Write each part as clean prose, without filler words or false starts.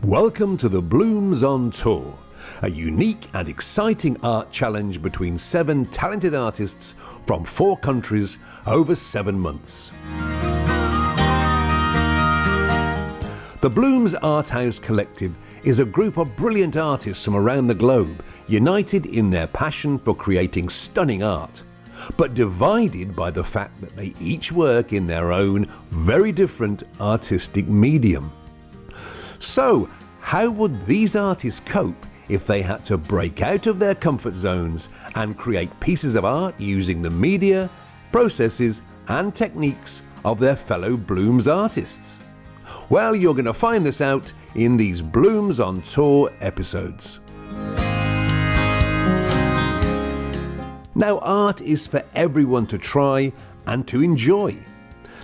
Welcome to the Bloomz on Tour, a unique and exciting art challenge between 7 talented artists from 4 countries over 7 months. The Bloomz Arthouse Collective is a group of brilliant artists from around the globe, united in their passion for creating stunning art, but divided by the fact that they each work in their own very different artistic medium. So, how would these artists cope if they had to break out of their comfort zones and create pieces of art using the media, processes and techniques of their fellow Bloomz artists? Well, you're going to find this out in these Bloomz on Tour episodes. Now, art is for everyone to try and to enjoy.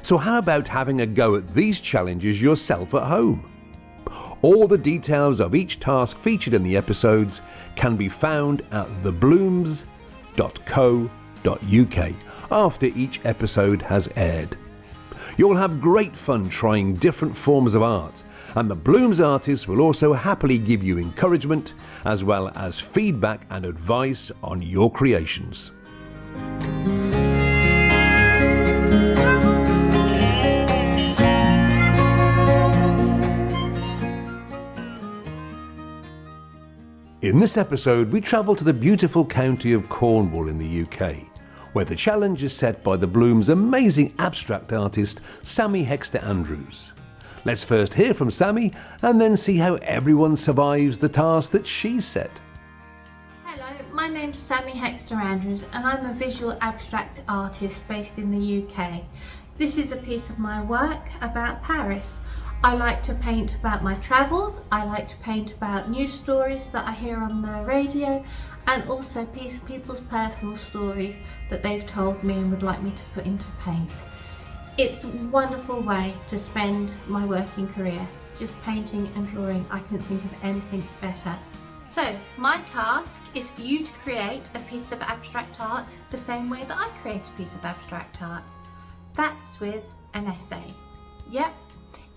So how about having a go at these challenges yourself at home? All the details of each task featured in the episodes can be found at thebloomz.co.uk after each episode has aired. You'll have great fun trying different forms of art, and the Bloomz artists will also happily give you encouragement as well as feedback and advice on your creations. In this episode, we travel to the beautiful county of Cornwall in the UK, where the challenge is set by the Bloomz amazing abstract artist Sammy Hexter-Andrews. Let's first hear from Sammy and then see how everyone survives the task that she's set. Hello, my name's Sammy Hexter-Andrews and I'm a visual abstract artist based in the UK. This is a piece of my work about Paris. I like to paint about my travels, I like to paint about news stories that I hear on the radio, and also people's personal stories that they've told me and would like me to put into paint. It's a wonderful way to spend my working career, just painting and drawing. I couldn't think of anything better. So my task is for you to create a piece of abstract art the same way that I create a piece of abstract art. That's with an essay. Yep.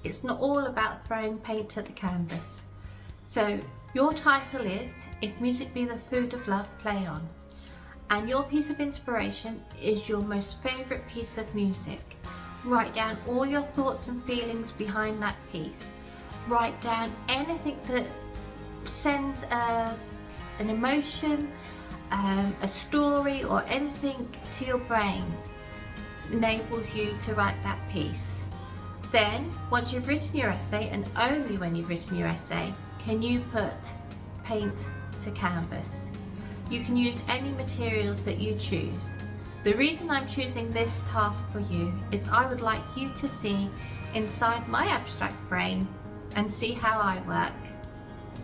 It's not all about throwing paint to the canvas. So your title is If Music Be the Food of Love, Play On. And your piece of inspiration is your most favourite piece of music. Write down all your thoughts and feelings behind that piece. Write down anything that sends an emotion, a story or anything to your brain enables you to write that piece. Then, once you've written your essay, and only when you've written your essay, can you put paint to canvas. You can use any materials that you choose. The reason I'm choosing this task for you is I would like you to see inside my abstract brain and see how I work.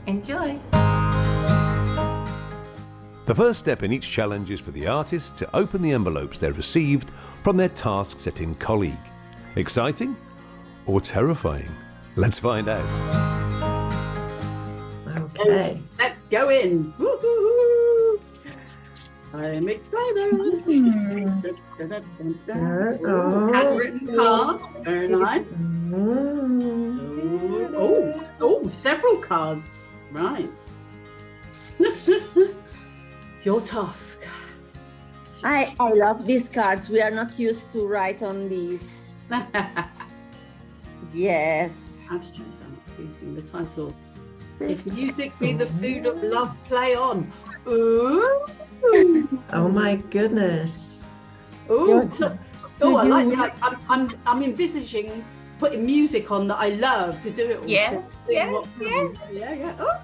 Enjoy! The first step in each challenge is for the artists to open the envelopes they received from their task-setting colleague. Exciting? Or terrifying? Let's find out. Okay, let's go in. Woo-hoo-hoo. I'm excited. Handwritten card, very nice. Oh, several cards. Right. Your task. I love these cards. We are not used to write on these. Yes. Abstract art using the title. If music be the food of love, play on. Ooh. Oh my goodness. Ooh. I like that. I'm envisaging putting music on that I love to do it all. Yeah, to yeah, what comes. Yeah. Oh,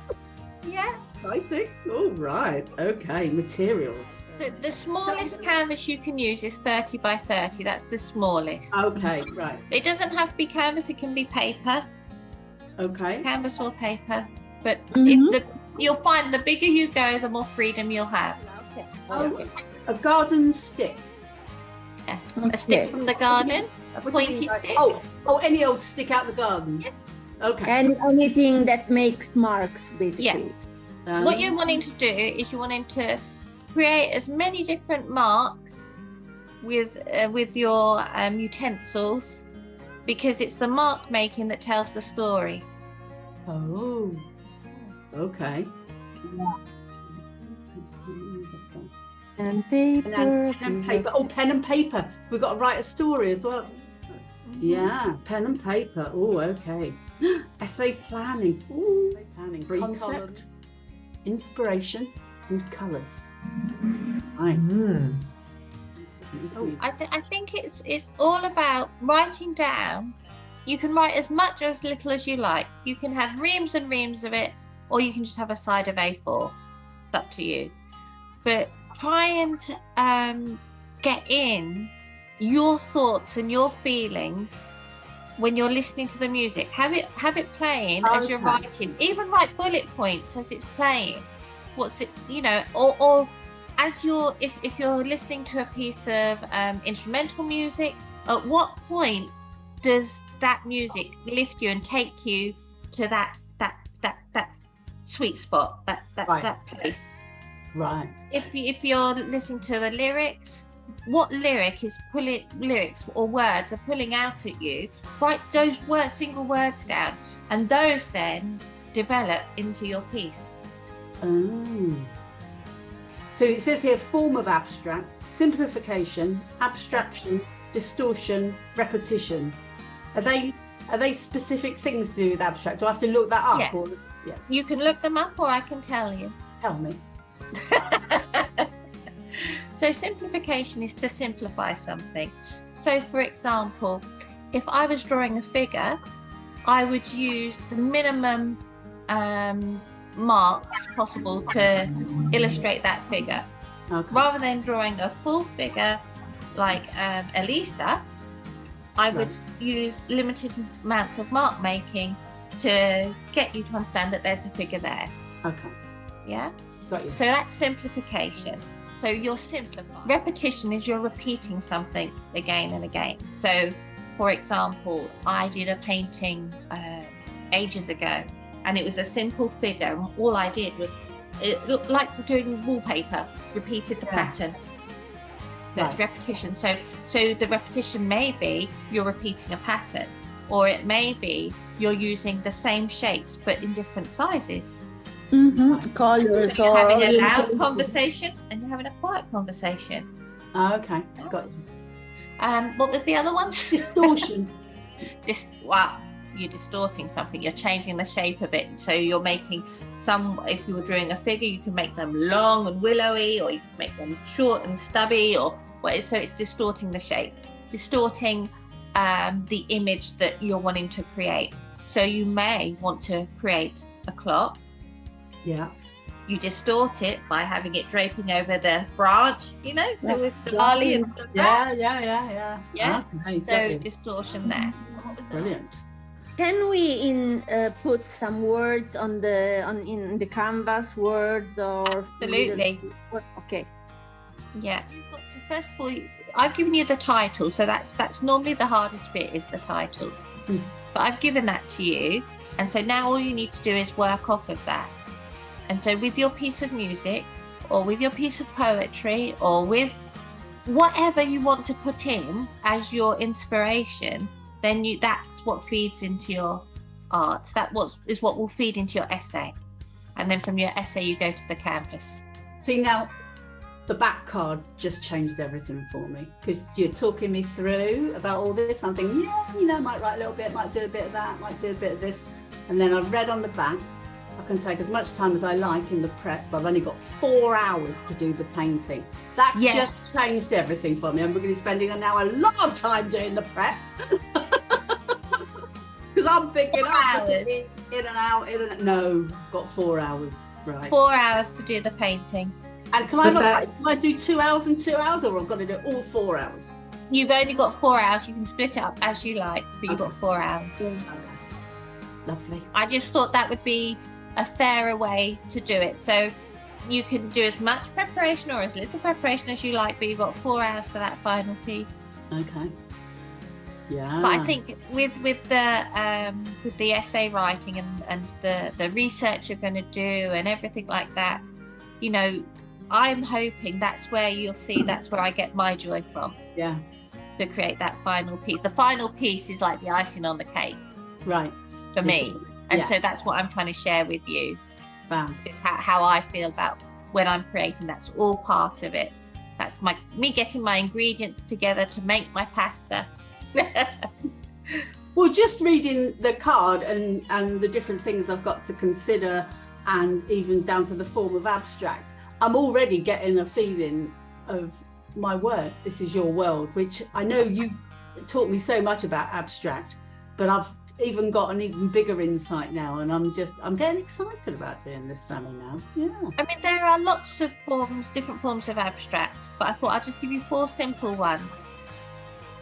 Yeah. exciting. All right. Okay. Materials. So the smallest canvas you can use is 30 by 30. That's the smallest. Okay. Right. It doesn't have to be canvas. It can be paper, Okay. canvas or paper. But Mhm. you'll find the bigger you go, the more freedom you'll have. Oh, a garden stick. Yeah. A stick from the garden, a What do you mean pointy by- stick. Oh, any old stick out the garden. Yes. Okay. And anything that makes marks, basically. What you're wanting to do is you're wanting to create as many different marks with your utensils, because it's the mark making that tells the story. Oh. Okay. And paper. And pen and paper. Oh, pen and paper. We've got to write a story as well. Yeah, pen and paper. Oh, okay. Essay planning. Ooh, essay planning. Concept, inspiration, and colours. Nice. Oh, I think it's all about writing down. You can write as much or as little as you like. You can have reams and reams of it, or you can just have a side of A4. It's up to you. But try and get in your thoughts and your feelings when you're listening to the music. Have it playing as you're writing. Even write bullet points as it's playing. What's it, or as you're if you're listening to a piece of instrumental music, at what point does that music lift you and take you to that sweet spot, that place? right. If you're listening to the lyrics, what lyrics or words are pulling out at you, write those single words down, and those then develop into your piece. Oh. So it says here form of abstract, simplification, abstraction, distortion, repetition. Are they specific things to do with abstract? Do I have to look that up? Yeah. Or, You can look them up, or I can tell you. tell me. So simplification is to simplify something. So for example, if I was drawing a figure, I would use the minimum marks possible to illustrate that figure. Okay. Rather than drawing a full figure like Elisa, I would use limited amounts of mark making to get you to understand that there's a figure there. Okay. Yeah? Got you. So that's simplification. So you're simplifying. Repetition is you're repeating something again and again. So, for example, I did a painting ages ago, and it was a simple figure. And all I did was, it looked like doing wallpaper, repeated the pattern. That's repetition. So the repetition may be you're repeating a pattern, or it may be you're using the same shapes but in different sizes. Colors, So you're or having a loud conversation and you're having a quiet conversation. Okay. Got you. What was the other one? Distortion. You're distorting something. You're changing the shape of it. So you're making if you were drawing a figure, you can make them long and willowy, or you can make them short and stubby, so it's distorting the shape, distorting the image that you're wanting to create. So you may want to create a clock. Yeah. You distort it by having it draping over the branch, so with the lolly and stuff. Yeah. Okay, So distortion there. What was that? Brilliant. can we put some words in the canvas, words or Absolutely. Okay. Yeah. You've got to, first of all, I've given you the title, so that's normally the hardest bit, is the title. But I've given that to you, and so now all you need to do is work off of that. And so with your piece of music, or with your piece of poetry, or with whatever you want to put in as your inspiration, then that's what feeds into your art. That is what will feed into your essay. And then from your essay, you go to the canvas. See, now the back card just changed everything for me, because you're talking me through about all this. I'm thinking, might write a little bit, might do a bit of that, might do a bit of this. And then I've read on the back, I can take as much time as I like in the prep, but I've only got 4 hours to do the painting. That's just changed everything for me. I'm going to be spending now a lot of time doing the prep. I'm thinking, 4 oh, hours. in and out, No, I've got 4 hours. Right. 4 hours to do the painting. And can I do 2 hours and 2 hours, or I've got to do all 4 hours? You've only got 4 hours. You can split it up as you like, but you've got 4 hours. Okay. Lovely. I just thought that would be a fairer way to do it. So you can do as much preparation or as little preparation as you like, but you've got 4 hours for that final piece. Okay. Yeah. But I think with the essay writing and the research you're going to do and everything like that, you know, I'm hoping that's where you'll see that's where I get my joy from. Yeah. To create that final piece. The final piece is like the icing on the cake. Right. For me. And yeah. so that's what I'm trying to share with you. Wow. It's how I feel about when I'm creating. That's all part of it. That's me getting my ingredients together to make my pasta. Well, just reading the card and the different things I've got to consider, and even down to the form of abstract, I'm already getting a feeling of my work. This is your world, which I know you've taught me so much about abstract, but I've even got an even bigger insight now, and I'm getting excited about doing this, Sammy, now. Yeah. I mean, there are lots of different forms of abstract, but I thought I'd just give you 4 simple ones.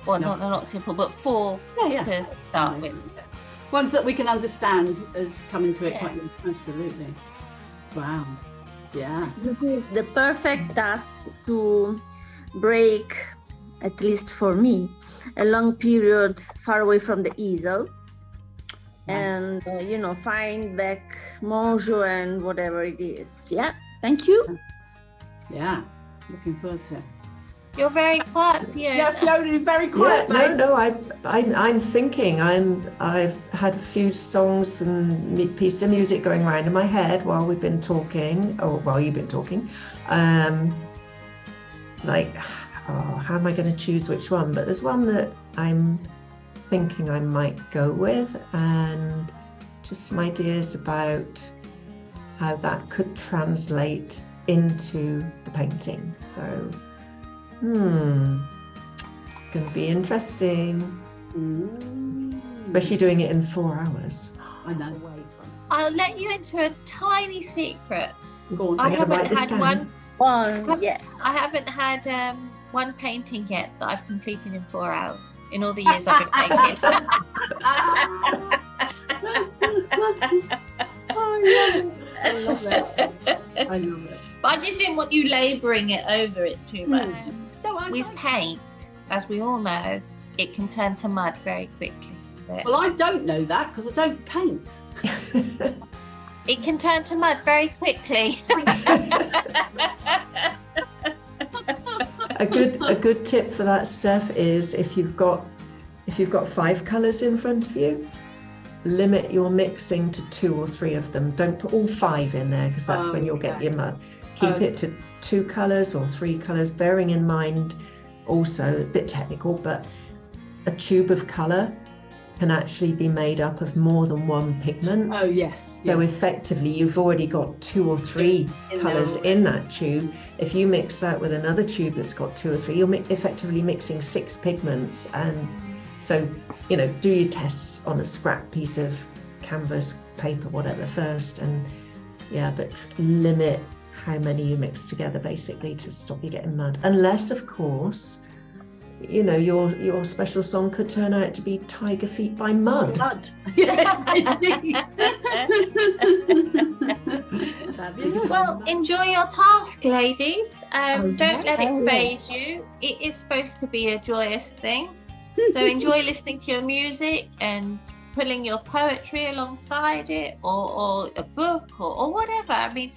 Well, not simple, but 4 to start with. Ones that we can understand as coming to it quite absolutely. Wow. Yes. This is the perfect task to break, at least for me, a long period far away from the easel. And, find back Monjo and whatever it is. Yeah, thank you. Yeah, looking forward to it. You're very quiet, Fiona. Yeah, Fiona, very quiet. Yeah, no, I'm thinking. I've had a few songs and pieces of music going around in my head while we've been talking, or while you've been talking. How am I going to choose which one? But there's one that I'm thinking I might go with, and just some ideas about how that could translate into the painting. So, going to be interesting, especially doing it in 4 hours. I know. I'll let you into a tiny secret. Go on. I haven't had one. Yes. I haven't had one painting yet that I've completed in 4 hours in all the years I've been painting. I love it. But I just didn't want you labouring it over it too much. With paint, as we all know, it can turn to mud very quickly. Well, I don't know that because I don't paint. It can turn to mud very quickly. A good tip for that, Steph, is if you've got 5 colours in front of you, limit your mixing to 2 or 3 of them. Don't put all 5 in there, because that's when you'll get your mud. Keep it to 2 colours or 3 colours, bearing in mind also, a bit technical, but a tube of colour can actually be made up of more than one pigment. Oh, yes. So effectively, you've already got 2 or 3 colours in that tube. If you mix that with another tube that's got 2 or 3, you're effectively mixing 6 pigments. And so, do your tests on a scrap piece of canvas, paper, whatever first. And but limit how many you mix together, basically, to stop you getting mud. Unless, of course, your special song could turn out to be Tiger Feet by Mud. Yes, indeed. Well, enjoy your task, ladies. Don't let it faze you. It is supposed to be a joyous thing. So enjoy listening to your music and putting your poetry alongside it, or a book, or whatever. I mean,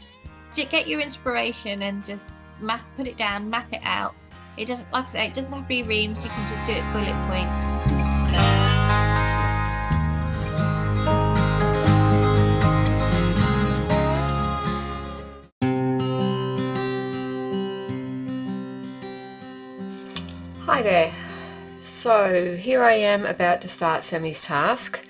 get your inspiration and just put it down, map it out. It doesn't, like I say, it doesn't have to be reams. You can just do it bullet points. Hi there. So here I am about to start Sammy's task.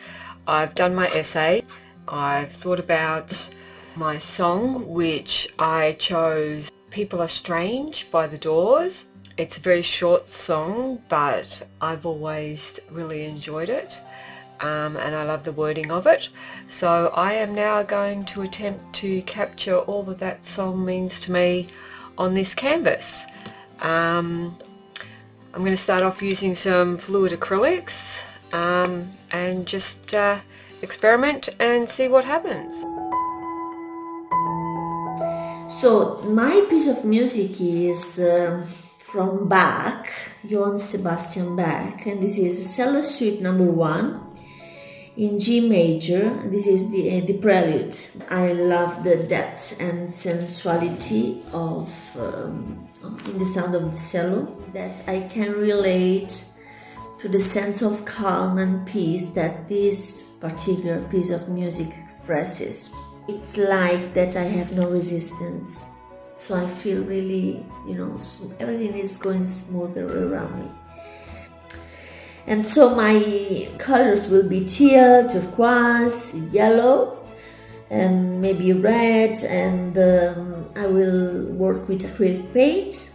I've done my essay. I've thought about my song, which I chose People Are Strange by The Doors. It's a very short song, but I've always really enjoyed it. and I love the wording of it. So I am now going to attempt to capture all that song means to me on this canvas. I'm going to start off using some fluid acrylics and just experiment and see what happens. So my piece of music is from Bach, Johann Sebastian Bach, and this is Cello Suite number 1 in G major. This is the prelude. I love the depth and sensuality of in the sound of the cello, that I can relate to the sense of calm and peace that this particular piece of music expresses. It's like that I have no resistance, so I feel really, everything is going smoother around me. And so my colors will be teal, turquoise, yellow, and maybe red, and I will work with acrylic paint,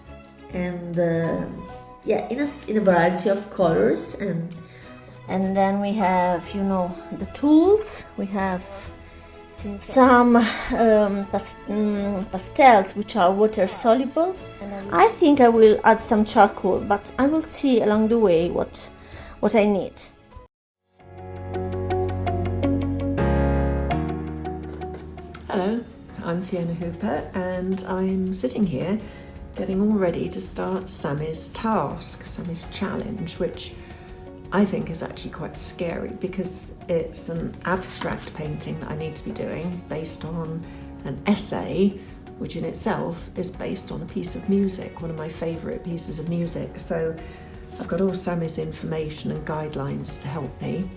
and in a variety of colors, and then we have the tools. We have some pastels which are water soluble. I think I will add some charcoal, but I will see along the way what I need. Hello, I'm Fiona Hooper, and I'm sitting here getting all ready to start Sammy's task, Sammy's challenge, which I think is actually quite scary because it's an abstract painting that I need to be doing based on an essay, which in itself is based on a piece of music, one of my favourite pieces of music. So I've got all Sammy's information and guidelines to help me.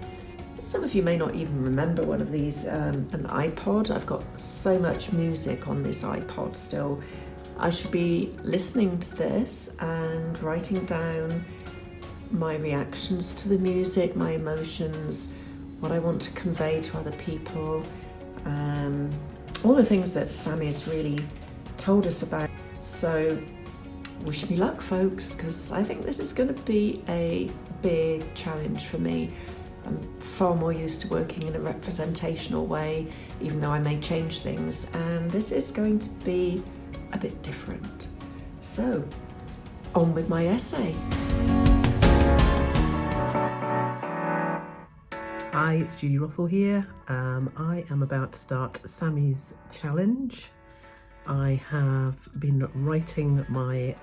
Some of you may not even remember one of these, an iPod. I've got so much music on this iPod still. I should be listening to this and writing down my reactions to the music, my emotions, what I want to convey to other people, all the things that Sammy's really told us about. So wish me luck, folks, because I think this is going to be a big challenge for me. I'm far more used to working in a representational way, even though I may change things, and this is going to be a bit different. So, on with my essay. Hi, it's Judy Rothwell here. I am about to start Sammy's challenge. I have been writing my,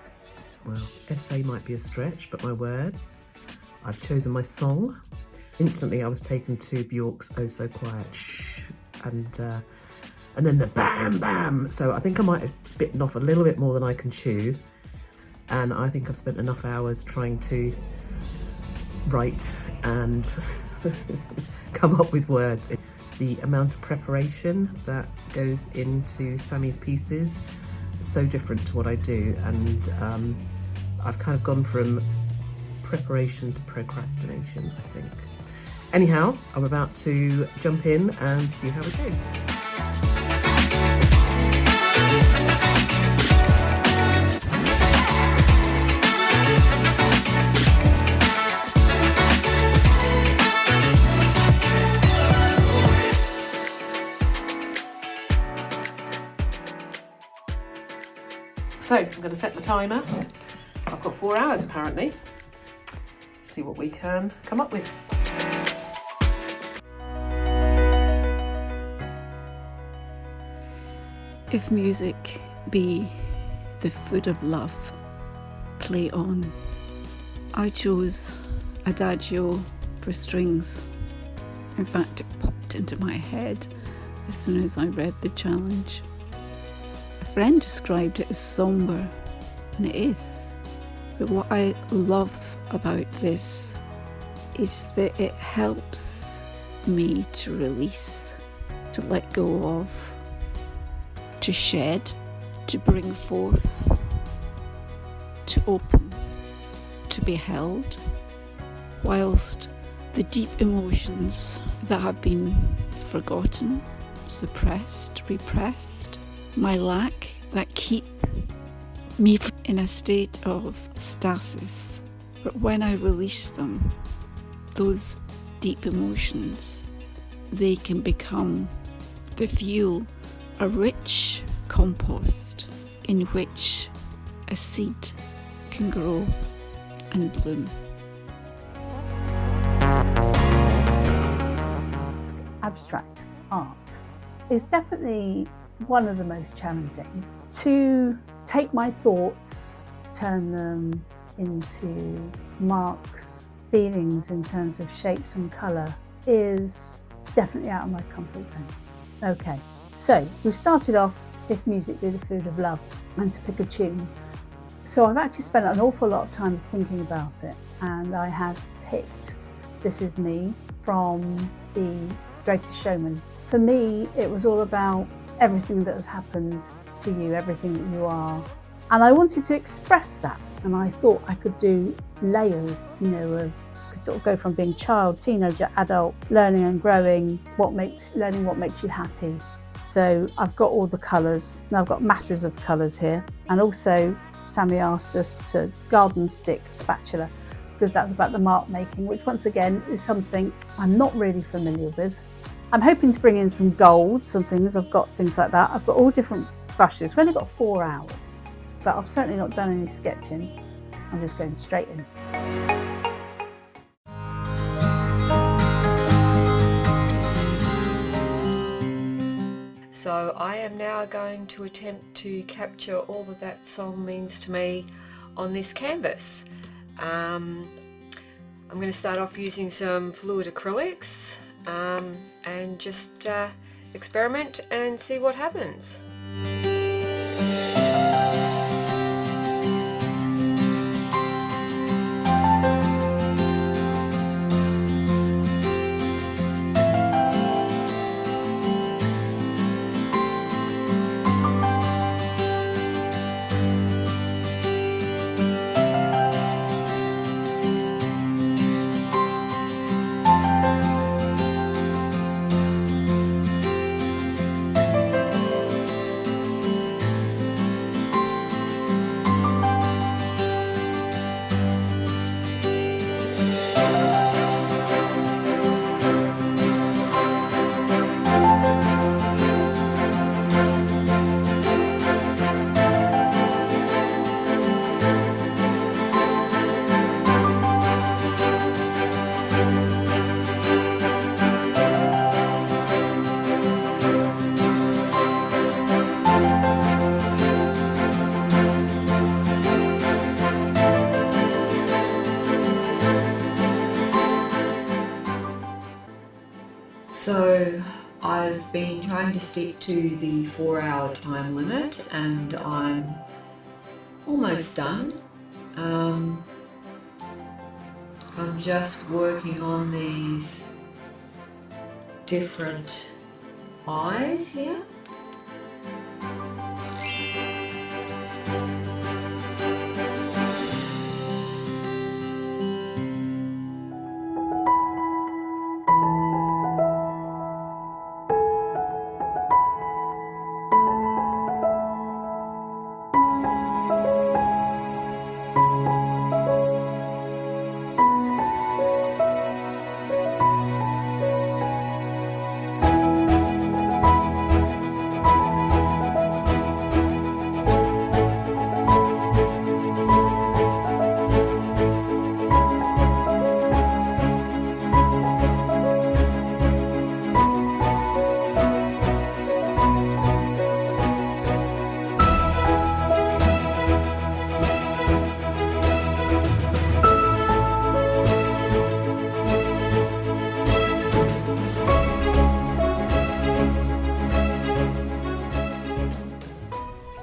essay might be a stretch, but my words. I've chosen my song. Instantly I was taken to Bjork's Oh So Quiet, shh, and then the bam bam. So I think I might have bitten off a little bit more than I can chew, and I think I've spent enough hours trying to write and come up with words. The amount of preparation that goes into Sammy's pieces is so different to what I do, and I've kind of gone from preparation to procrastination, I think. Anyhow, I'm about to jump in and see how it goes. So I'm going to set my timer. I've got 4 hours apparently. See what we can come up with. If music be the food of love, play on. I chose Adagio for strings. In fact, it popped into my head as soon as I read the challenge. A friend described it as sombre, and it is. But what I love about this is that it helps me to release, to let go of, to shed, to bring forth, to open, to be held, whilst the deep emotions that have been forgotten, suppressed, repressed, my lack that keep me in a state of stasis. But when I release them, those deep emotions, they can become the fuel, a rich compost in which a seed can grow and bloom. Abstract art is definitely one of the most challenging. To take my thoughts, turn them into marks, feelings in terms of shapes and colour is definitely out of my comfort zone. Okay, so we started off If Music Be the Food of Love and to pick a tune. So I've actually spent an awful lot of time thinking about it, and I have picked This Is Me from The Greatest Showman. For me, it was all about everything that has happened to you, everything that you are. And I wanted to express that. And I thought I could do layers, could sort of go from being child, teenager, adult, learning and growing, learning what makes you happy. So I've got all the colours. Now I've got masses of colours here. And also Sammy asked us to garden stick spatula, because that's about the mark making, which once again is something I'm not really familiar with. I'm hoping to bring in some gold, some things. I've got things like that. I've got all different brushes. We've only got 4 hours, but I've certainly not done any sketching. I'm just going straight in. So I am now going to attempt to capture all that song means to me on this canvas. I'm going to start off using some fluid acrylics and just experiment and see what happens. So I've been trying to stick to the 4-hour time limit and I'm almost done. I'm just working on these different eyes here.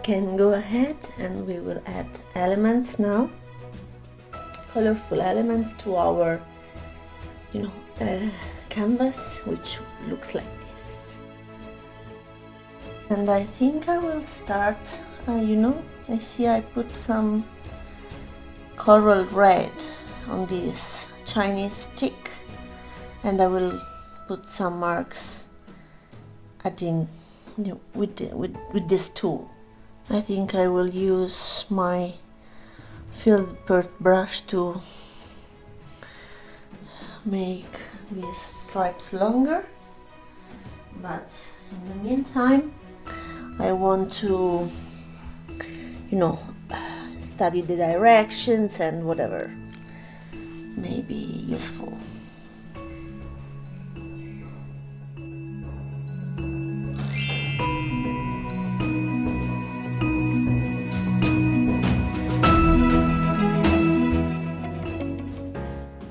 Can go ahead and we will add elements now, colorful elements to our canvas, which looks like this. And I think I will start, I see I put some coral red on this Chinese stick, and I will put some marks adding with this tool. I think I will use my filled pearl brush to make these stripes longer, but in the meantime I want to, you know, study the directions and whatever may be useful.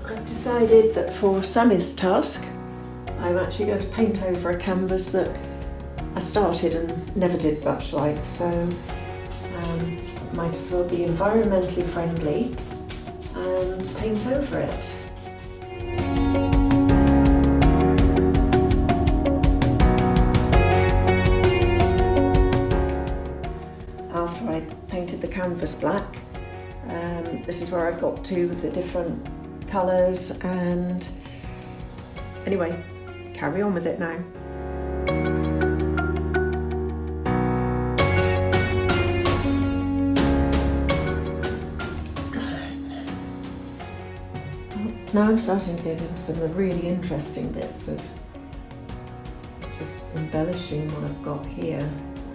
I've decided that for Sammy's task, I'm actually going to paint over a canvas that I started and never did much like, so it might as well be environmentally friendly and paint over it. After I painted the canvas black, this is where I've got to with the different colours, and anyway, carry on with it now. Now I'm starting to get into some of the really interesting bits of just embellishing what I've got here.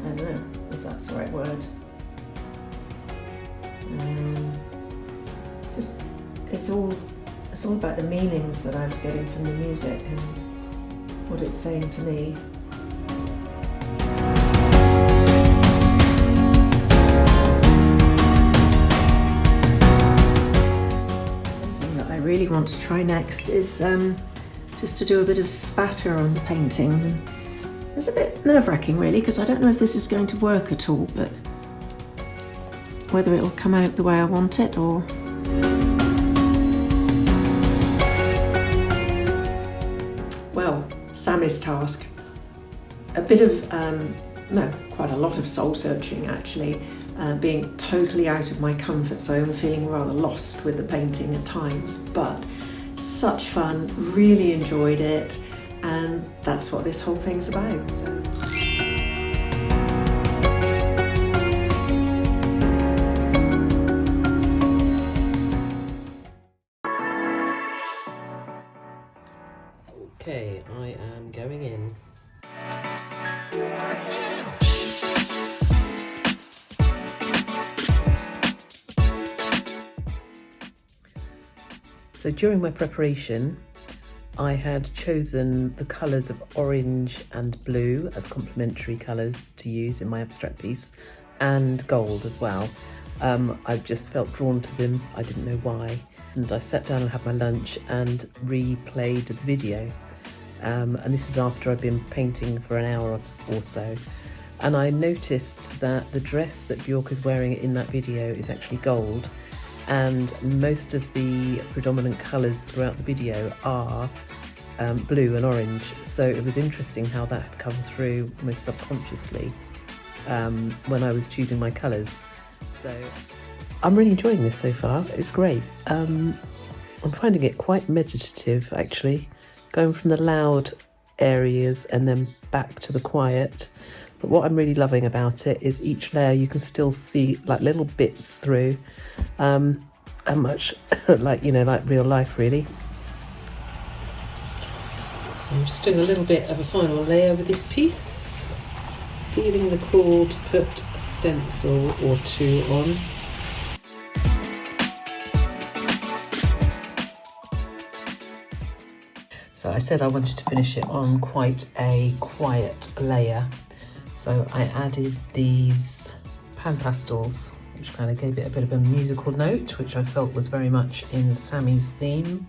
I don't know if that's the right word. Just it's all about the meanings that I was getting from the music and what it's saying to me. I really want to try next is just to do a bit of spatter on the painting. It's a bit nerve-wracking really, because I don't know if this is going to work at all, but whether it'll come out the way I want it or... Well, Sammy's task. A bit of, quite a lot of soul searching actually. Being totally out of my comfort zone, feeling rather lost with the painting at times, but such fun, really enjoyed it, and that's what this whole thing's about. So. Okay, I am going in. So during my preparation, I had chosen the colours of orange and blue as complementary colours to use in my abstract piece, and gold as well. I just felt drawn to them, I didn't know why. And I sat down and had my lunch and replayed the video. And this is after I've been painting for an hour or so. And I noticed that the dress that Björk is wearing in that video is actually gold. And most of the predominant colours throughout the video are blue and orange. So it was interesting how that had come through almost subconsciously when I was choosing my colours. So I'm really enjoying this so far, it's great. I'm finding it quite meditative actually, going from the loud areas and then back to the quiet. But what I'm really loving about it is each layer you can still see like little bits through, and much like, you know, like real life really. So I'm just doing a little bit of a final layer with this piece, feeling the call to put a stencil or two on. So I said I wanted to finish it on quite a quiet layer. So I added these pan pastels, which kind of gave it a bit of a musical note, which I felt was very much in Sammy's theme.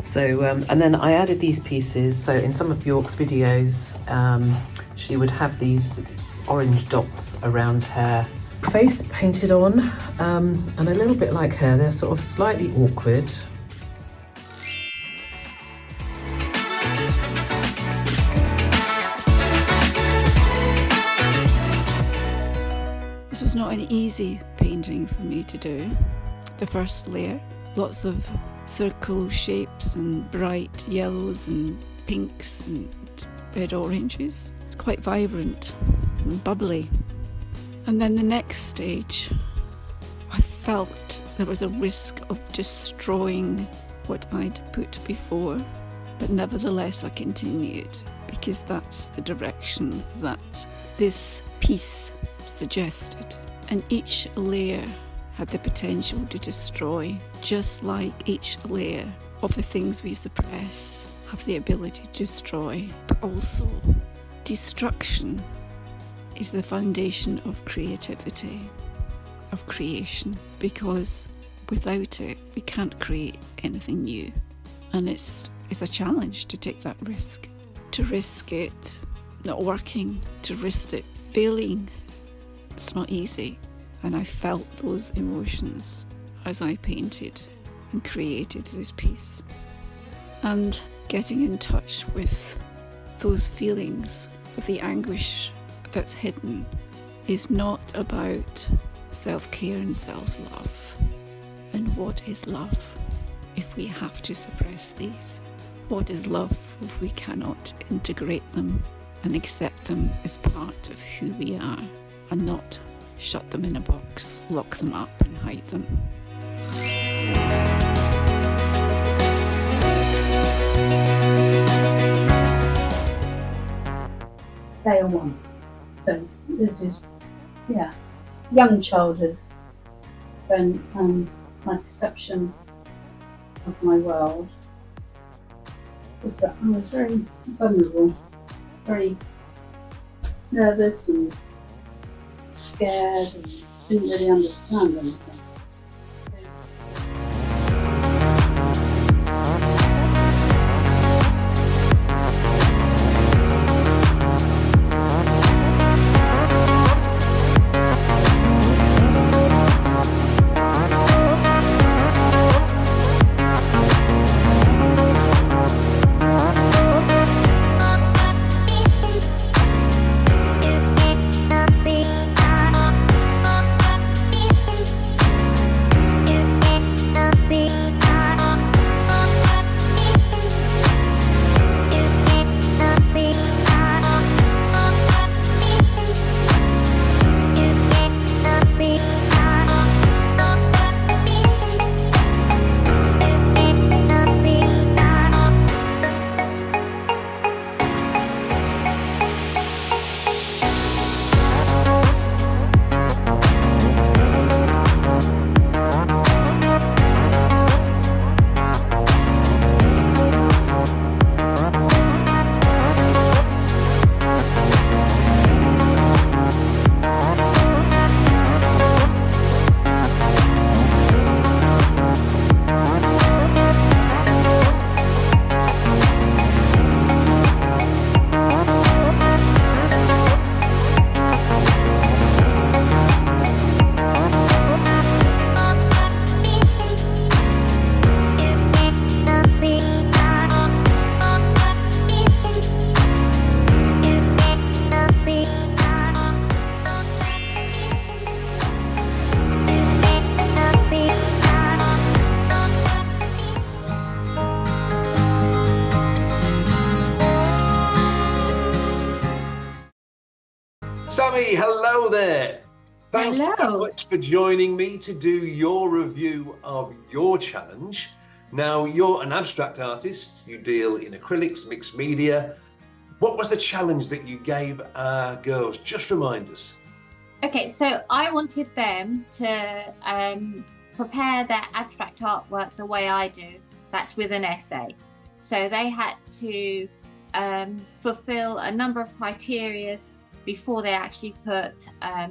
So, and then I added these pieces. So in some of Björk's videos, she would have these orange dots around her face painted on, and a little bit like her, they're sort of slightly awkward. This was not an easy painting for me to do. The first layer, lots of circle shapes and bright yellows and pinks and red oranges. It's quite vibrant and bubbly. And then the next stage, I felt there was a risk of destroying what I'd put before. But nevertheless, I continued because that's the direction that this piece suggested. And each layer had the potential to destroy, just like each layer of the things we suppress have the ability to destroy. But also, destruction is the foundation of creativity, of creation, because without it, we can't create anything new. And it's a challenge to take that risk, to risk it not working, to risk it failing. It's not easy. And I felt those emotions as I painted and created this piece. And getting in touch with those feelings, with the anguish that's hidden, is not about self-care and self-love. And what is love if we have to suppress these? What is love if we cannot integrate them and accept them as part of who we are and not shut them in a box, lock them up and hide them? Day one. So this is, young childhood, when my perception of my world was that I was very vulnerable, very nervous and scared and didn't really understand anything. Sammy, hello there. Thank you so much for joining me to do your review of your challenge. Now, you're an abstract artist. You deal in acrylics, mixed media. What was the challenge that you gave our girls? Just remind us. Okay, so I wanted them to prepare their abstract artwork the way I do. That's with an essay. So they had to fulfill a number of criteria before they actually put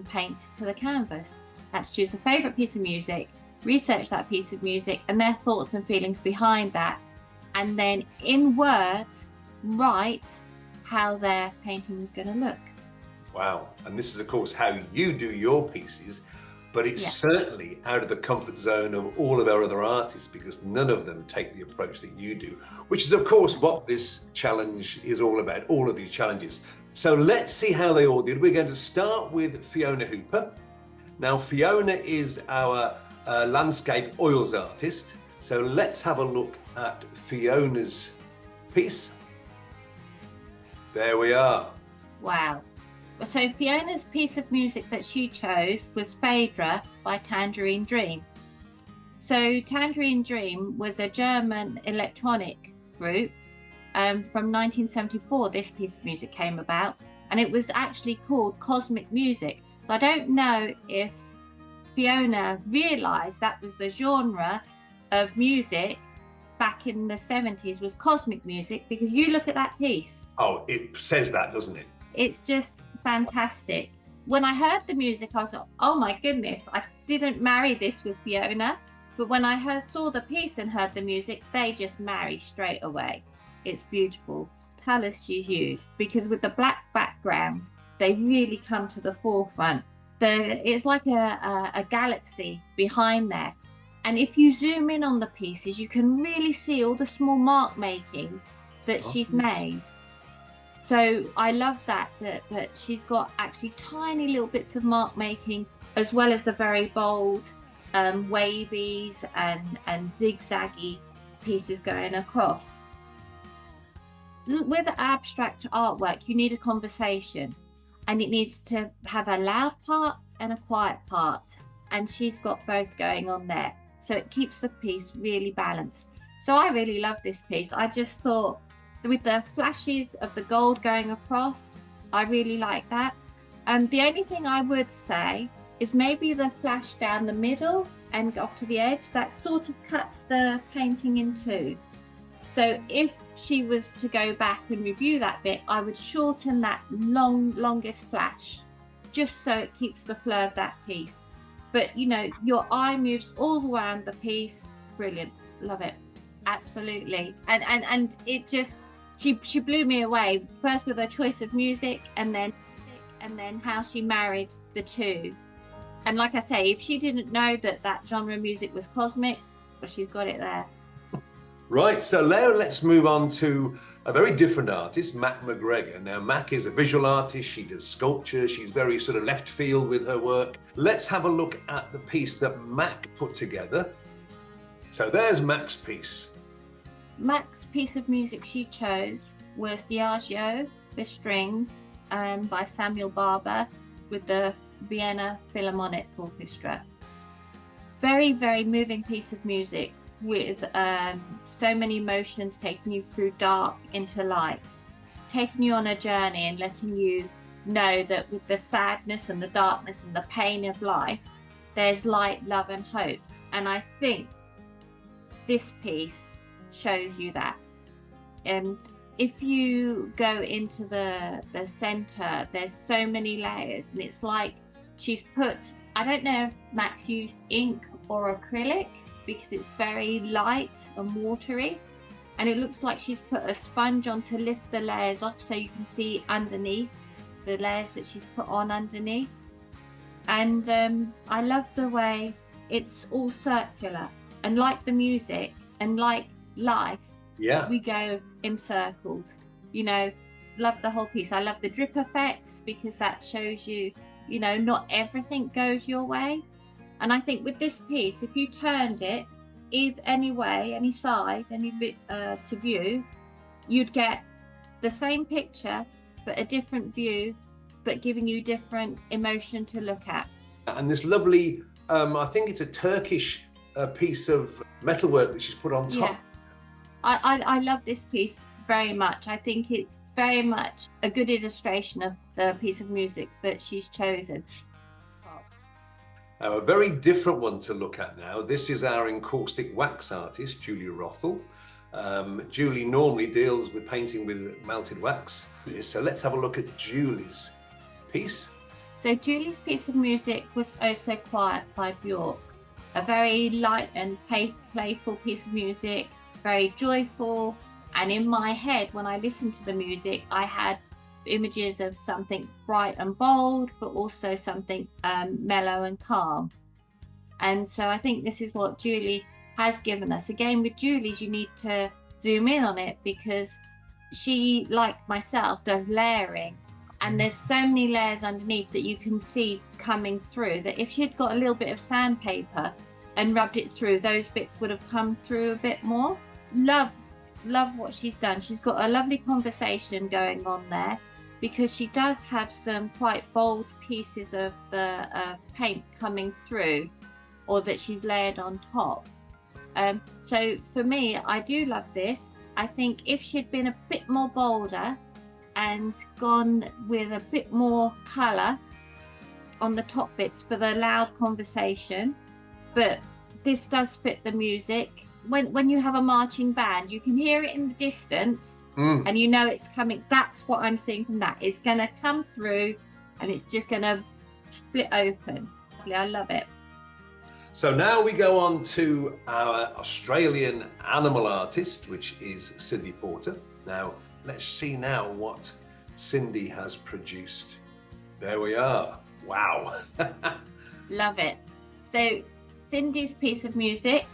paint to the canvas. That's choose a favourite piece of music, research that piece of music and their thoughts and feelings behind that, and then in words write how their painting was going to look. Wow, and this is of course how you do your pieces, but it's certainly out of the comfort zone of all of our other artists, because none of them take the approach that you do, which is of course what this challenge is all about, all of these challenges. So let's see how they all did. We're going to start with Fiona Hooper. Now Fiona is our landscape oils artist. So let's have a look at Fiona's piece. There we are. Wow. So Fiona's piece of music that she chose was Phaedra by Tangerine Dream. So Tangerine Dream was a German electronic group from 1974, this piece of music came about, and it was actually called Cosmic Music. So I don't know if Fiona realised that was the genre of music back in the 70s was cosmic music, because you look at that piece. Oh, it says that, doesn't it? It's just fantastic. When I heard the music, I was like, oh my goodness, I didn't marry this with Fiona. But when I saw the piece and heard the music, they just marry straight away. It's beautiful. Colours she's used, because with the black background, they really come to the forefront. It's like a galaxy behind there. And if you zoom in on the pieces, you can really see all the small mark makings that she's made. So I love that she's got actually tiny little bits of mark making, as well as the very bold wavies and zigzaggy pieces going across. With abstract artwork, you need a conversation, and it needs to have a loud part and a quiet part, and she's got both going on there, so it keeps the piece really balanced. So I really love this piece. I just thought, with the flashes of the gold going across, I really like that. The only thing I would say is maybe the flash down the middle and off to the edge, that sort of cuts the painting in two. So if she was to go back and review that bit, I would shorten that longest flash, just so it keeps the flow of that piece. But you know, your eye moves all the way around the piece. Brilliant. Love it. Absolutely. And it just, she blew me away, first with her choice of music, and then how she married the two. And like I say, if she didn't know that genre of music was cosmic, well, she's got it there. Right, so now let's move on to a very different artist, Mac McGregor. Now, Mac is a visual artist. She does sculpture. She's very sort of left field with her work. Let's have a look at the piece that Mac put together. So there's Mac's piece. Mac's piece of music she chose was Diageo for strings by Samuel Barber with the Vienna Philharmonic Orchestra. Very, very moving piece of music, with so many emotions taking you through dark into light, taking you on a journey and letting you know that with the sadness and the darkness and the pain of life, there's light, love and hope. And I think this piece shows you that. If you go into the center, there's so many layers, and it's like she's put, I don't know if Mac's used ink or acrylic, because it's very light and watery, and it looks like she's put a sponge on to lift the layers off, so you can see underneath the layers that she's put on underneath. And I love the way it's all circular, and like the music and like life, we go in circles. You know, love the whole piece. I love the drip effects, because that shows you, you know, not everything goes your way. And I think with this piece, if you turned it any way, any side, any bit to view, you'd get the same picture, but a different view, but giving you different emotion to look at. And this lovely, I think it's a Turkish piece of metalwork that she's put on top. Yeah. I love this piece very much. I think it's very much a good illustration of the piece of music that she's chosen. A very different one to look at now. This is our encaustic wax artist, Julie Rothel. Julie normally deals with painting with melted wax. So let's have a look at Julie's piece. So Julie's piece of music was Oh So Quiet by Bjork. A very light and playful piece of music, very joyful. And in my head, when I listened to the music, I had images of something bright and bold, but also something mellow and calm. And so I think this is what Julie has given us. Again, with Julie's, you need to zoom in on it, because she, like myself, does layering, and there's so many layers underneath that you can see coming through, that if she had got a little bit of sandpaper and rubbed it through, those bits would have come through a bit more. Love what she's done. She's got a lovely conversation going on there, because she does have some quite bold pieces of the paint coming through, or that she's layered on top. So for me, I do love this. I think if she'd been a bit more bolder and gone with a bit more colour on the top bits for the loud conversation, but this does fit the music. When you have a marching band, you can hear it in the distance and you know it's coming. That's what I'm seeing from that. It's going to come through and it's just going to split open. I love it. So now we go on to our Australian animal artist, which is Cindy Porter. Now, let's see now what Cindy has produced. There we are. Wow. Love it. So Cindy's piece of music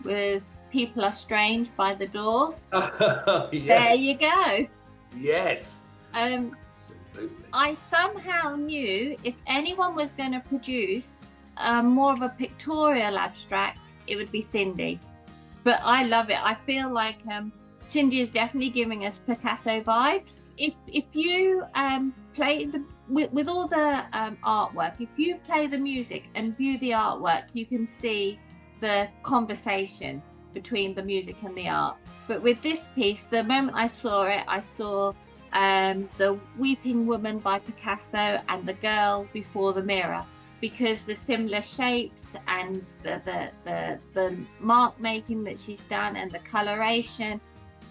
was People Are Strange by The Doors. Yes. There you go. Yes. Absolutely. I somehow knew if anyone was going to produce more of a pictorial abstract, it would be Cindy. But I love it. I feel like Cindy is definitely giving us Picasso vibes. If you play with all the artwork, if you play the music and view the artwork, you can see the conversation between the music and the art. But with this piece, the moment I saw it, I saw the Weeping Woman by Picasso and the Girl Before the Mirror, because the similar shapes and the mark making that she's done and the coloration,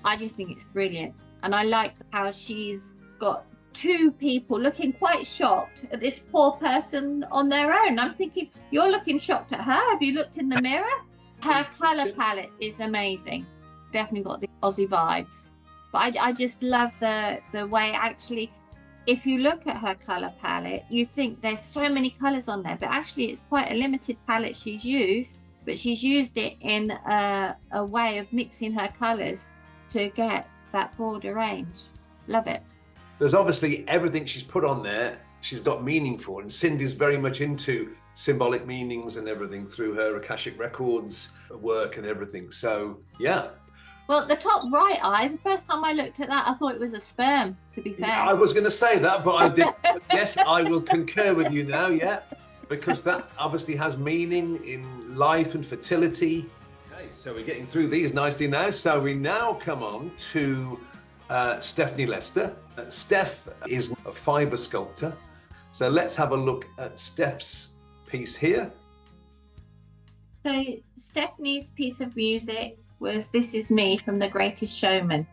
I just think it's brilliant. And I like how she's got two people looking quite shocked at this poor person on their own. I'm thinking, you're looking shocked at her. Have you looked in the mirror? Her colour palette is amazing. Definitely got the Aussie vibes. But I just love the way, actually, if you look at her colour palette, you think there's so many colours on there, but actually it's quite a limited palette she's used, but she's used it in a way of mixing her colours to get that broader range. Love it. There's obviously everything she's put on there, she's got meaning for, and Cindy's very much into symbolic meanings and everything through her Akashic Records work and everything. So, yeah. Well, the top right eye, the first time I looked at that, I thought it was a sperm, to be fair. Yeah, I was going to say that, but I did. Yes, I will concur with you now, yeah, because that obviously has meaning in life and fertility. Okay, so we're getting through these nicely now. So we now come on to Stephanie Lester. Steph is a fibre sculptor. So let's have a look at Steph's piece here. So Stephanie's piece of music was This Is Me from The Greatest Showman.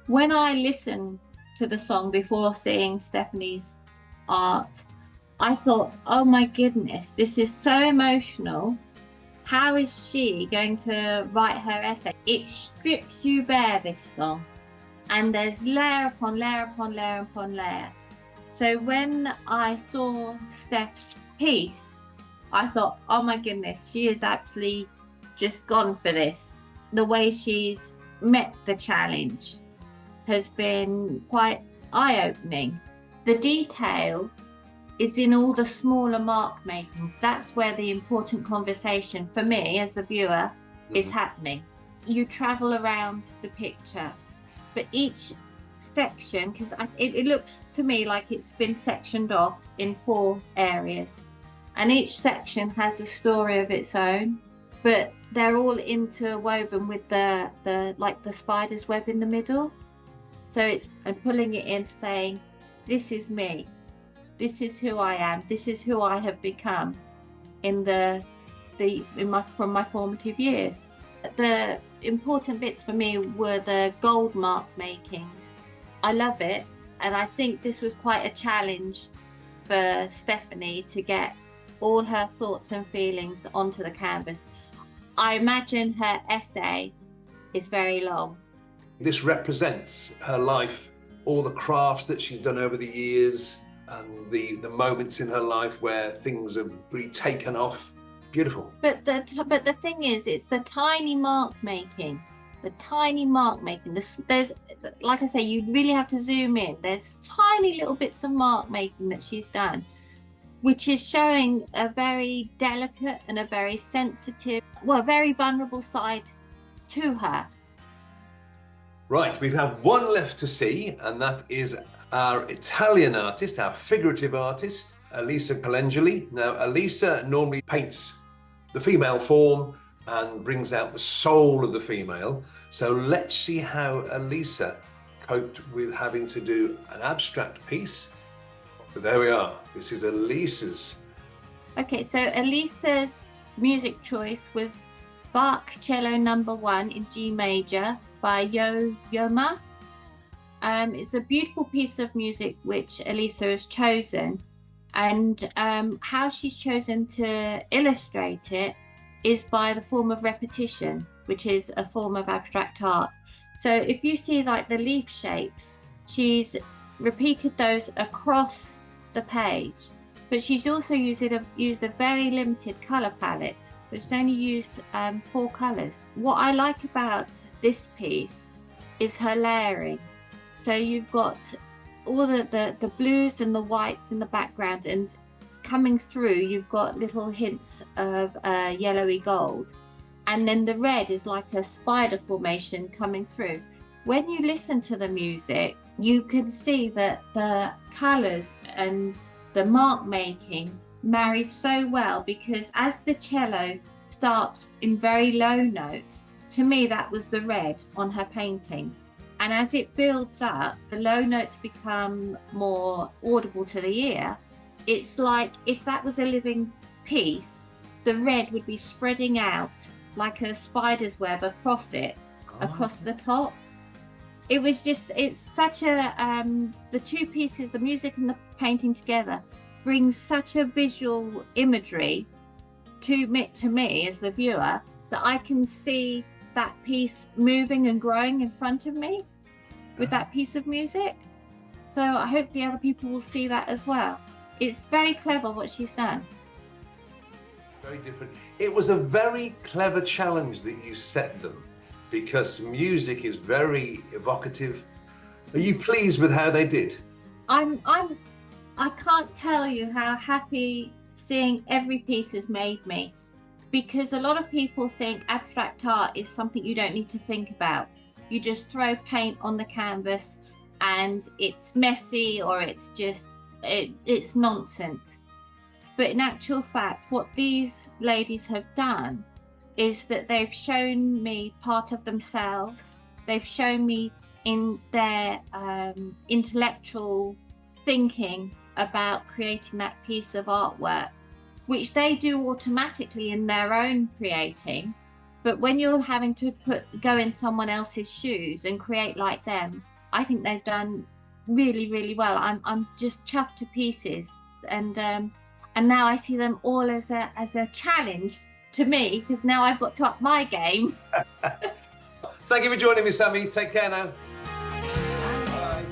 When I listened to the song before seeing Stephanie's art, I thought, oh my goodness, this is so emotional. How is she going to write her essay? It strips you bare, this song. And there's layer upon layer upon layer upon layer. So when I saw Steph's piece, I thought, oh my goodness, she is absolutely just gone for this. The way she's met the challenge has been quite eye-opening. The detail is in all the smaller mark makings. That's where the important conversation for me as the viewer is happening. You travel around the picture, but each section, because it looks to me like it's been sectioned off in 4 areas, and each section has a story of its own, but they're all interwoven with the like the spider's web in the middle. So it's, and pulling it in, saying, this is me, this is who I am, this is who I have become from my formative years. The important bits for me were the gold mark makings. I love it, and I think this was quite a challenge for Stephanie to get all her thoughts and feelings onto the canvas. I imagine her essay is very long. This represents her life, all the crafts that she's done over the years, and the moments in her life where things have really taken off. Beautiful. But the thing is, it's the tiny mark making. There's, like I say, you really have to zoom in. There's tiny little bits of mark making that she's done, which is showing a very delicate and a very sensitive, very vulnerable side to her. Right, we have one left to see, and that is our Italian artist, our figurative artist, Elisa Colangeli. Now, Elisa normally paints the female form, and brings out the soul of the female. So let's see how Elisa coped with having to do an abstract piece. So there we are. This is Elisa's. Okay, so Elisa's music choice was Bach Cello Number 1 in G major by Yo-Ma. It's a beautiful piece of music which Elisa has chosen, and how she's chosen to illustrate it is by the form of repetition, which is a form of abstract art. So if you see like the leaf shapes, she's repeated those across the page, but she's also used a very limited color palette, which only used 4 colors. What I like about this piece is her layering. So you've got all the blues and the whites in the background, and coming through you've got little hints of yellowy gold, and then the red is like a spider formation coming through. When you listen to the music, you can see that the colors and the mark making marry so well, because as the cello starts in very low notes, to me that was the red on her painting, and as it builds up, the low notes become more audible to the ear. It's like if that was a living piece, the red would be spreading out like a spider's web across it, across the top. It was just, it's such a, the two pieces, the music and the painting together, brings such a visual imagery to me as the viewer, that I can see that piece moving and growing in front of me with that piece of music. So I hope the other people will see that as well. It's very clever what she's done. Very different. It was a very clever challenge that you set them, because music is very evocative. Are you pleased with how they did? I can't tell you how happy seeing every piece has made me, because a lot of people think abstract art is something you don't need to think about. You just throw paint on the canvas and it's messy, or it's just, it's nonsense. But in actual fact, what these ladies have done is that they've shown me part of themselves. They've shown me in their intellectual thinking about creating that piece of artwork, which they do automatically in their own creating. But when you're having to go in someone else's shoes and create like them, I think they've done really, really well. I'm just chuffed to pieces, and now I see them all as a challenge to me, because now I've got to up my game. Thank you for joining me, Sammy. Take care now. Bye.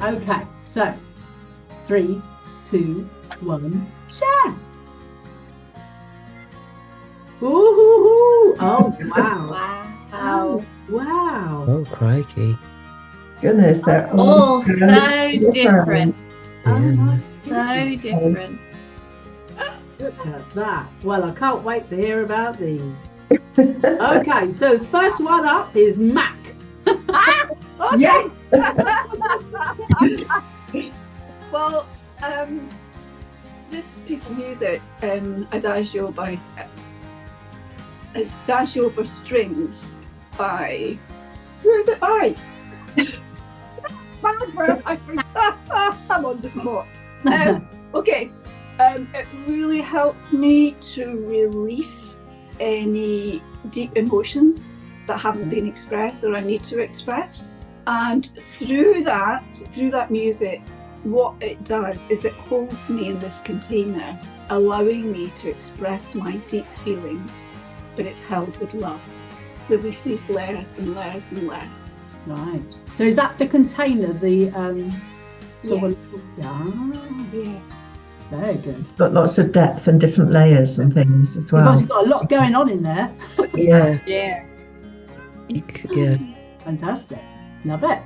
Okay, so 3, 2, 1, share. Ooh, oh wow. Wow. Wow. Oh, crikey. Goodness, they're All so different. Oh my So different. Look at that. Well, I can't wait to hear about these. Okay, so first one up is Mac. Yes. Well, this piece of music, Adagio for Strings by, who is it by? I forgot. I'm on the spot. Okay, it really helps me to release any deep emotions that haven't been expressed or I need to express. And through that music, what it does is it holds me in this container, allowing me to express my deep feelings, but it's held with love. Releases layers and layers and layers. Right. So is that the container? The Yes. one? Yes. Very good. Got lots of depth and different layers and things as You've well. obviously got a lot going on in there. Yeah. Yeah. Yeah. Fantastic. Love it.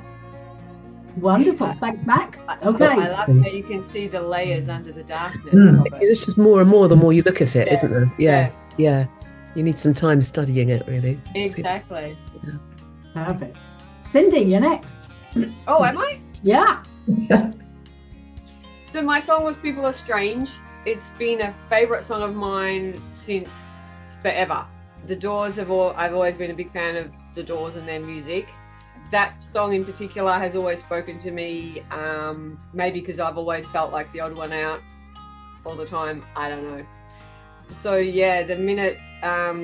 Wonderful. Thanks, Mac. Okay. I love how you can see the layers under the darkness. Mm. of it. There's just more and more the more you look at it, Yeah. isn't there? Yeah. Yeah. You need some time studying it, really. Exactly. Perfect. Cindy, you're next. Oh, am I? Yeah. So my song was People Are Strange. It's been a favourite song of mine since forever. The Doors I've always been a big fan of The Doors and their music. That song in particular has always spoken to me, maybe because I've always felt like the odd one out all the time. I don't know. So yeah, the minute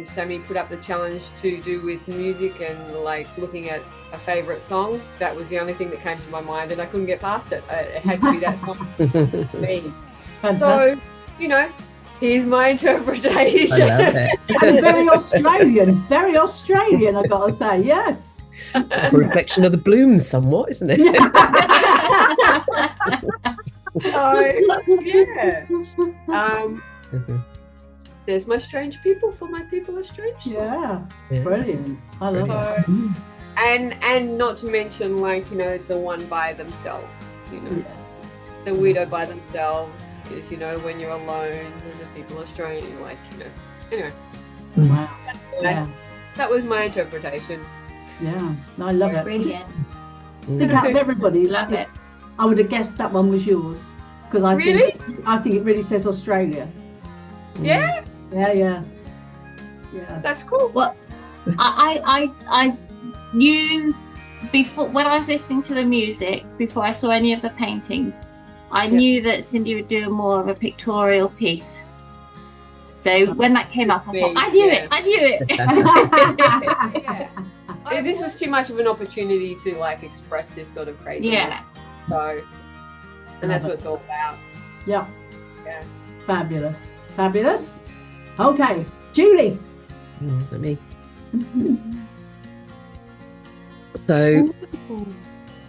Sammy put up the challenge to do with music and like looking at a favourite song, that was the only thing that came to my mind, and I couldn't get past it. It had to be that song for me. So, you know, here's my interpretation. I love it. And very Australian, I gotta say, yes. It's a reflection of the Bloomz somewhat, isn't it? There's my strange people for my people are strange. Yeah, brilliant. I love it. And not to mention, like, you know, the one by themselves, you know, the widow by themselves is, you know, when you're alone and the people are strange, like, you know. Anyway, wow. That was my interpretation. Yeah, I love it. Brilliant. I think out of everybody's, Love it. I would have guessed that one was yours, because I think it really says Australia. Yeah. Yeah. That's cool. Well, I knew before, when I was listening to the music, before I saw any of the paintings, I knew that Cindy would do more of a pictorial piece. So when that came up, I thought, I knew it. This was too much of an opportunity to like express this sort of craziness. Yeah. So, and that's what it's all about. Yeah. Yeah. Fabulous. Okay, Julie. Let me. So, I don't know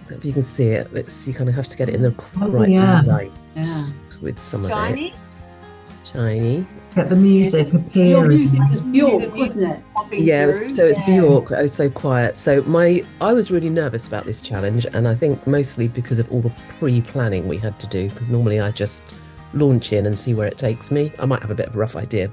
if you can see it. You kind of have to get it in the right light with some of it. Shiny. Get the music appearing. Your music was Bjork, wasn't it? Yeah, it's Bjork. I was so quiet. So I was really nervous about this challenge, and I think mostly because of all the pre-planning we had to do, because normally I just launch in and see where it takes me. I might have a bit of a rough idea,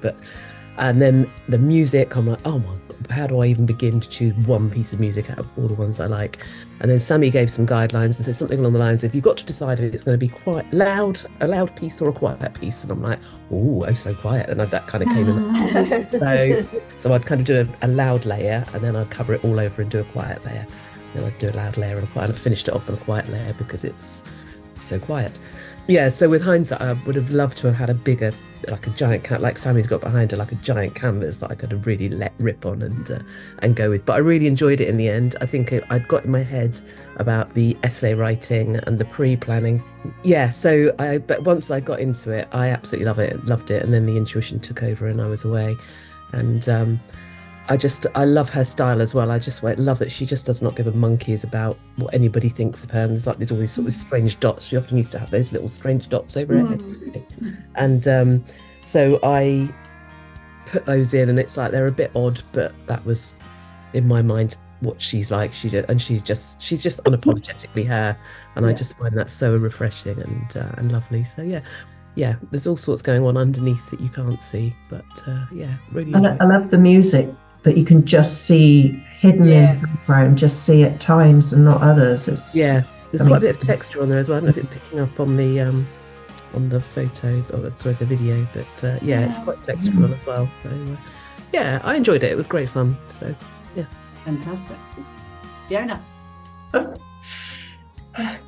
and then the music, I'm like, oh my God, how do I even begin to choose one piece of music out of all the ones I like? And then Sammy gave some guidelines and said something along the lines of, you've got to decide if it's going to be quite loud, a loud piece or a quiet piece. And I'm like, oh, so quiet. And that kind of came in. So I'd kind of do a loud layer, and then I'd cover it all over and do a quiet layer. Then I'd do a loud layer and a quiet, and I finished it off with a quiet layer because it's so quiet. Yeah, so with hindsight, I would have loved to have had a bigger, like a giant like Sammy's got behind her, like a giant canvas that I could have really let rip on and go with. But I really enjoyed it in the end. I think I'd got in my head about the essay writing and the pre-planning. Yeah, but once I got into it, I absolutely loved it. And then the intuition took over and I was away. And I love her style as well. I just love that she just does not give a monkeys about what anybody thinks of her. And there's all these sort of strange dots. She often used to have those little strange dots over her head. And so I put those in, and it's like they're a bit odd, but that was in my mind what she's like. She's just unapologetically her, and I just find that so refreshing and lovely. So yeah, there's all sorts going on underneath that you can't see, but really. I love the music that you can just see hidden in the background, just see at times and not others. There's quite a bit of texture on there as well. I don't know if it's picking up on the photo, the video, but it's quite textural as well. So I enjoyed it. It was great fun. So yeah, fantastic. Fiona. Well,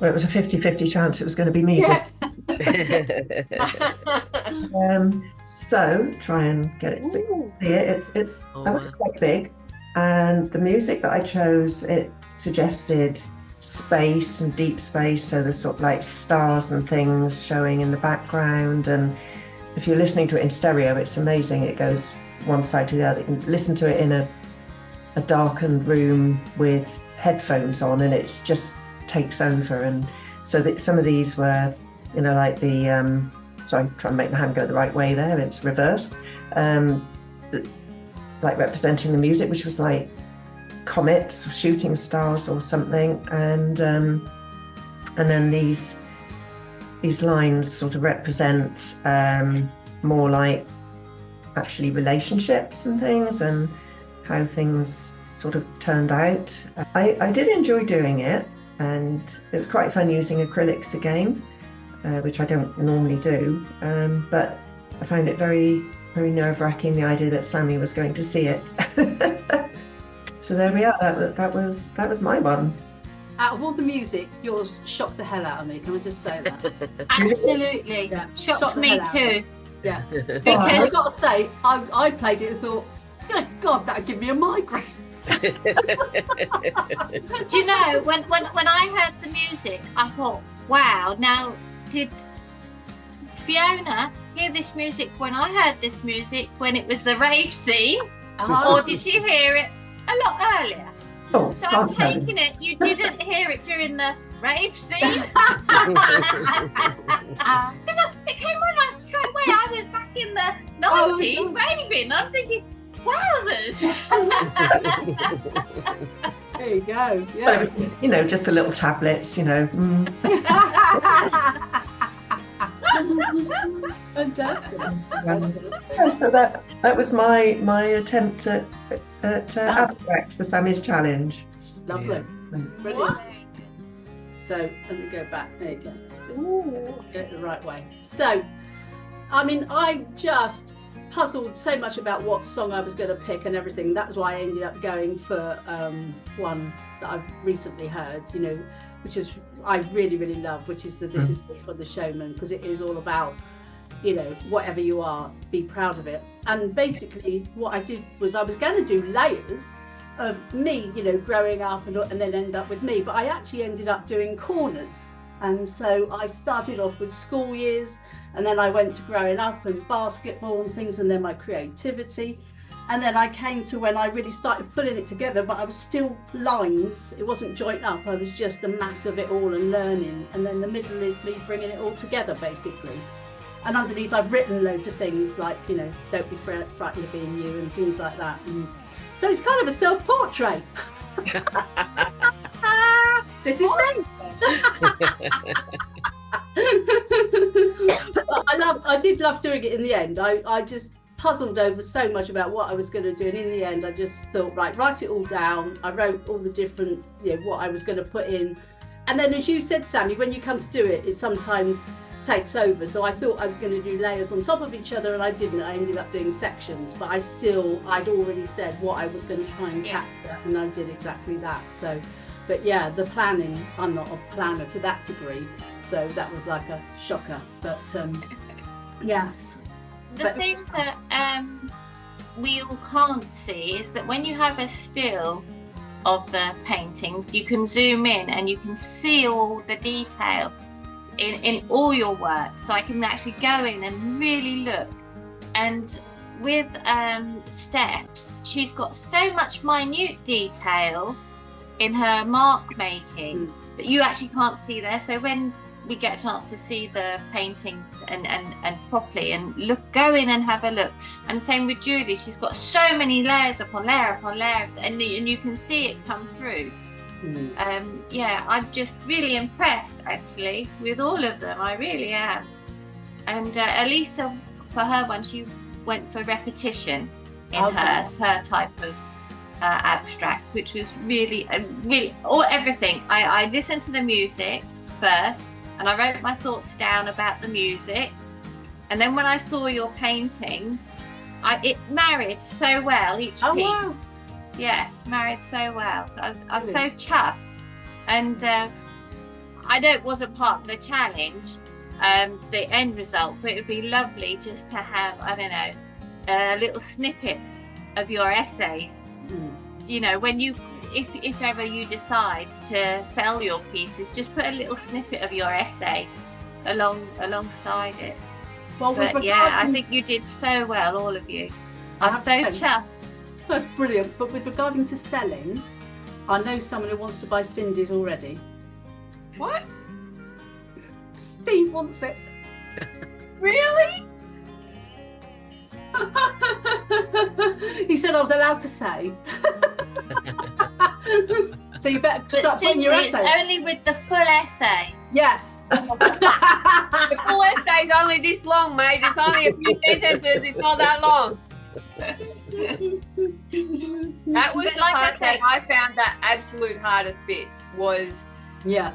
it was a 50-50 chance it was going to be me. So try and get it to see it. It's quite big, and the music that I chose, it suggested space and deep space, so there's sort of like stars and things showing in the background. And if you're listening to it in stereo, it's amazing. It goes one side to the other. You can listen to it in a darkened room with headphones on, and it just takes over. And so some of these were, you know, like the so I'm trying to make the hand go the right way there, it's reversed, like representing the music, which was like comets, shooting stars or something, and then these lines sort of represent more like actually relationships and things, and how things sort of turned out. I did enjoy doing it. and it was quite fun using acrylics again, which I don't normally do, but I found it very, very nerve-wracking, the idea that Sammy was going to see it. So there we are. That was my one. Out of all the music, yours shocked the hell out of me. Can I just say that? Absolutely. Yeah. Shocked me too. Yeah. Because I've got to say, I played it and thought, good God, that'd give me a migraine. do you know, when I heard the music, I thought, wow, now did Fiona hear this music when I heard this music when it was the rave scene? Or did she hear it a lot earlier? Oh, so I'm taking it you didn't hear it during the rave scene. Because it came on like straight away. I was back in the 90s raving. I'm thinking, wowzers. There you go. Yeah. Well, just the little tablets, Fantastic. So that was my attempt at abstract for Sammy's challenge. Lovely. Brilliant. So let me go back. There you go. So, get it the right way. So, I mean, I just puzzled so much about what song I was going to pick and everything. That's why I ended up going for one that I've recently heard, which is I really, really love, which is This Is for the Showman, because it is all about, whatever you are, be proud of it. And basically what I did was I was going to do layers of me, growing up and then end up with me, but I actually ended up doing corners. And so I started off with school years, and then I went to growing up and basketball and things, and then my creativity. And then I came to when I really started putting it together, but I was still lines. It wasn't joint up. I was just a mass of it all and learning. And then the middle is me bringing it all together, basically. And underneath, I've written loads of things like, don't be frightened of being you and things like that. And so it's kind of a self-portrait. This is me. I did love doing it in the end. I just puzzled over so much about what I was going to do, and in the end I just thought, right, write it all down. I wrote all the different, what I was going to put in, and then as you said, Sammy, when you come to do it, it sometimes takes over. So I thought I was going to do layers on top of each other, and I didn't. I ended up doing sections, but I'd already said what I was going to try and capture, and I did exactly that. So, but yeah, the planning, I'm not a planner to that degree, so that was like a shocker. But yes. The thing that we all can't see is that when you have a still of the paintings, you can zoom in and you can see all the detail in all your work. So I can actually go in and really look. And with Steph's, she's got so much minute detail in her mark making that you actually can't see there. So when we get a chance to see the paintings and properly and go in and have a look. And same with Julie, she's got so many layers upon layer upon layer, and you can see it come through. I'm just really impressed actually with all of them. I really am. And Elisa, for her one, she went for repetition in her type of abstract, which was really everything. I listened to the music first, and I wrote my thoughts down about the music, and then when I saw your paintings, it married so well, each piece. Wow. Yeah, married so well. So I was so chuffed. And I know it wasn't part of the challenge, the end result, but it would be lovely just to have, I don't know, a little snippet of your essays. When if ever you decide to sell your pieces, just put a little snippet of your essay alongside it. I think you did so well, all of you. I'm so chuffed. That's brilliant. But with regarding to selling, I know someone who wants to buy Cindy's already. What? Steve wants it. Really? He said I was allowed to say. So you better start putting your essay. It's only with the full essay. Yes. The full essay is only this long, mate. It's only a few sentences. It's not that long. That was the part that I found that absolute hardest bit, was Yeah.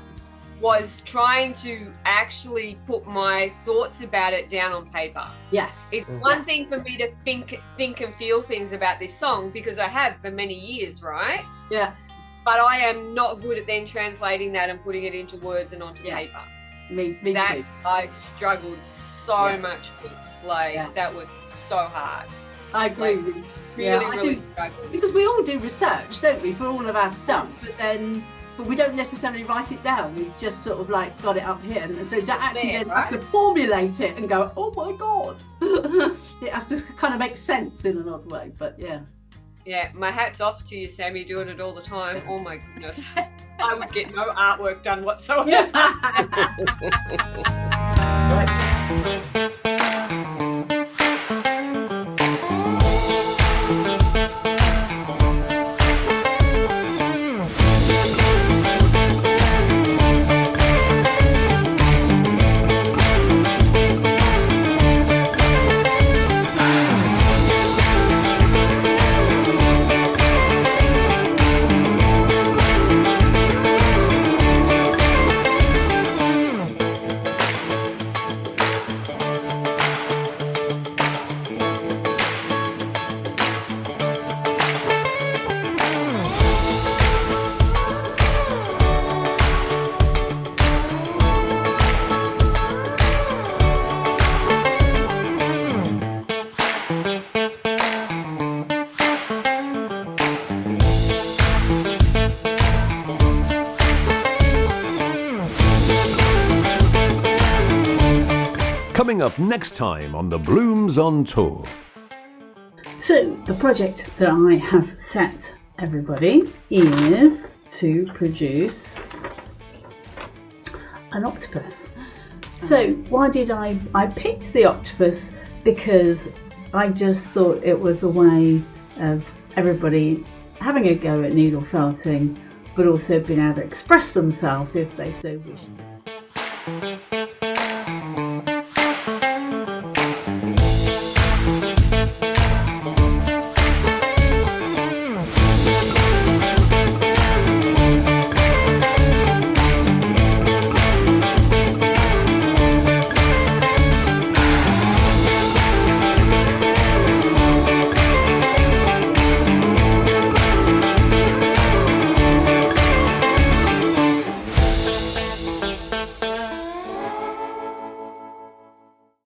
Was trying to actually put my thoughts about it down on paper. Yes. It's one thing for me to think and feel things about this song, because I have for many years, right? Yeah. But I am not good at then translating that and putting it into words and onto paper. Me that too. I struggled so much with. Like, that was so hard. I agree with you. Really struggled. Because we all do research, don't we, for all of our stuff, but we don't necessarily write it down. We've just sort of like got it up here, and so to actually then have to formulate it and go, oh my god, it has to kind of make sense in an odd way. But yeah, my hat's off to you, Sammy, doing it all the time. Oh my goodness, I would get no artwork done whatsoever. Coming up next time on the Bloomz on Tour. So the project that I have set everybody is to produce an octopus. So why did I picked the octopus? Because I just thought it was a way of everybody having a go at needle felting, but also being able to express themselves if they so wished to.